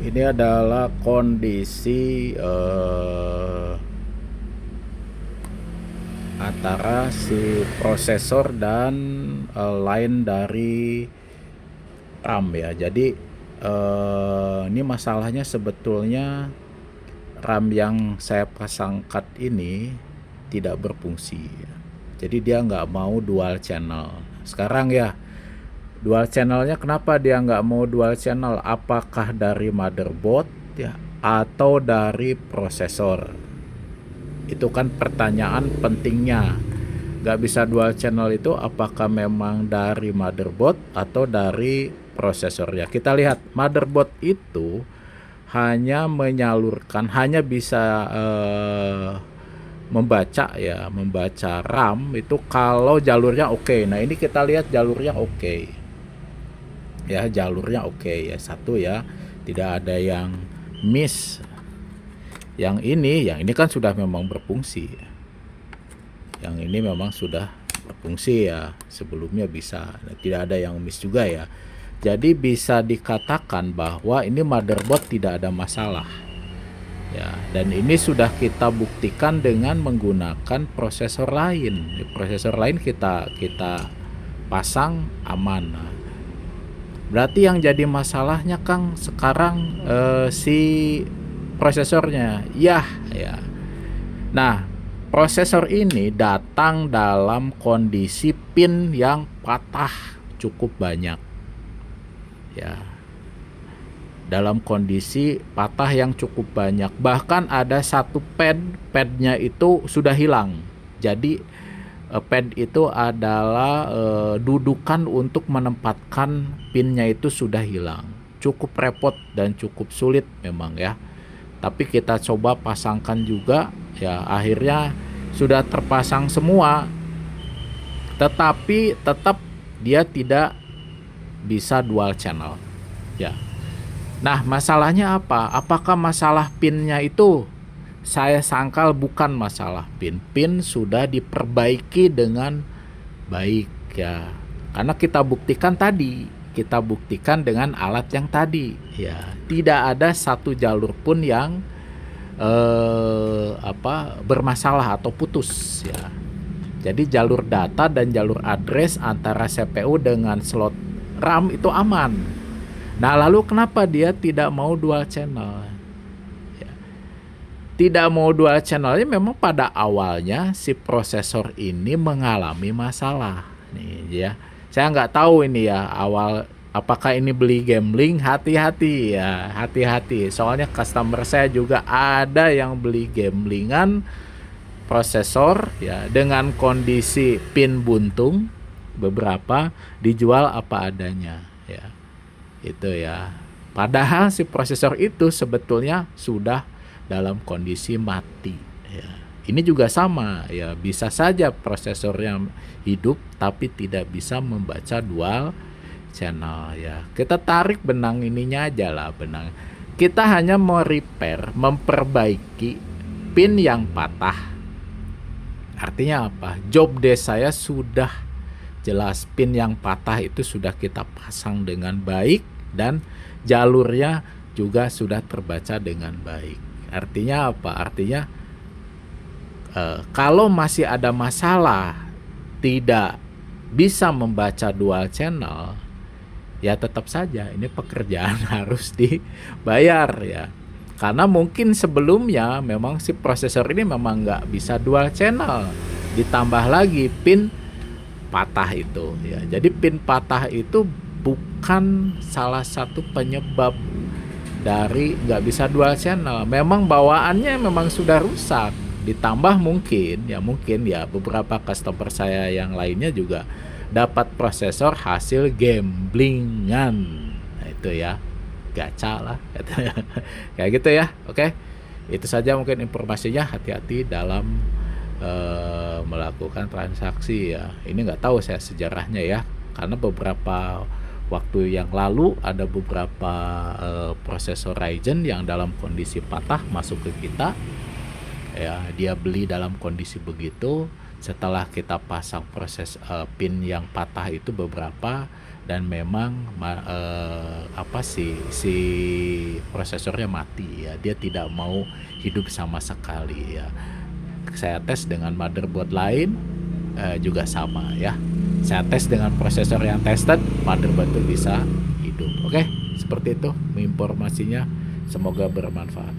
ini adalah kondisi antara si prosesor dan line dari RAM ya. Jadi ini masalahnya sebetulnya RAM yang saya pasangkan ini tidak berfungsi. Jadi dia nggak mau dual channel. Sekarang ya, dual channelnya kenapa dia nggak mau dual channel? Apakah dari motherboard ya atau dari prosesor? Itu kan pertanyaan pentingnya. Nggak bisa dual channel itu apakah memang dari motherboard atau dari prosesornya? Kita lihat motherboard itu hanya menyalurkan, hanya bisa membaca RAM itu kalau jalurnya oke. Nah ini kita lihat jalurnya oke ya, jalurnya oke ya, satu ya, tidak ada yang miss. Yang ini kan sudah memang berfungsi, yang ini memang sudah berfungsi ya, sebelumnya bisa, tidak ada yang miss juga ya. Jadi bisa dikatakan bahwa ini motherboard tidak ada masalah ya, dan ini sudah kita buktikan dengan menggunakan prosesor lain. Prosesor lain kita pasang aman. Nah, berarti yang jadi masalahnya Kang sekarang si prosesornya ya. Nah, prosesor ini datang dalam kondisi pin yang patah cukup banyak ya, dalam kondisi patah yang cukup banyak. Bahkan ada satu padnya itu sudah hilang. Jadi pad itu adalah dudukan untuk menempatkan pinnya itu sudah hilang. Cukup repot dan cukup sulit memang ya. Tapi kita coba pasangkan juga ya, akhirnya sudah terpasang semua. Tetapi tetap dia tidak bisa dual channel ya. Nah, masalahnya apa? Apakah masalah pinnya itu? Saya sangkal bukan masalah pin. Pin sudah diperbaiki dengan baik ya. Karena kita buktikan tadi, kita buktikan dengan alat yang tadi ya. Tidak ada satu jalur pun yang bermasalah atau putus ya. Jadi jalur data dan jalur address antara CPU dengan slot RAM itu aman. Nah, lalu kenapa dia tidak mau dual channel? Ya. Tidak mau dual channelnya memang pada awalnya si prosesor ini mengalami masalah. Nih ya, saya nggak tahu ini ya awal apakah ini beli gambling. Hati-hati ya, hati-hati. Soalnya customer saya juga ada yang beli gamblingan prosesor ya dengan kondisi pin buntung, beberapa dijual apa adanya ya. Itu ya. Padahal si prosesor itu sebetulnya sudah dalam kondisi mati ya. Ini juga sama ya, bisa saja prosesornya hidup tapi tidak bisa membaca dual channel ya. Kita tarik benang ininya aja lah, benang. Kita hanya mau repair, memperbaiki pin yang patah. Artinya apa? Job desk saya sudah jelas, pin yang patah itu sudah kita pasang dengan baik dan jalurnya juga sudah terbaca dengan baik. Artinya apa? Artinya kalau masih ada masalah tidak bisa membaca dual channel, ya tetap saja ini pekerjaan harus dibayar ya. Karena mungkin sebelumnya memang si prosesor ini memang nggak bisa dual channel, ditambah lagi pin patah itu ya. Jadi pin patah itu bukan salah satu penyebab dari nggak bisa dual channel. Memang bawaannya memang sudah rusak. Ditambah mungkin ya beberapa customer saya yang lainnya juga dapat prosesor hasil gamblingan. Nah, itu ya, gacha lah kayak gitu ya. Oke, itu saja mungkin informasinya. Hati-hati dalam melakukan transaksi ya. Ini nggak tahu saya sejarahnya ya, karena beberapa waktu yang lalu ada beberapa prosesor Ryzen yang dalam kondisi patah masuk ke kita ya. Dia beli dalam kondisi begitu, setelah kita pasang proses pin yang patah itu beberapa, dan memang si prosesornya mati ya, dia tidak mau hidup sama sekali ya. Saya tes dengan motherboard lain juga sama ya. Saya tes dengan prosesor yang tested, motherboard itu bisa hidup. Oke, seperti itu informasinya. Semoga bermanfaat.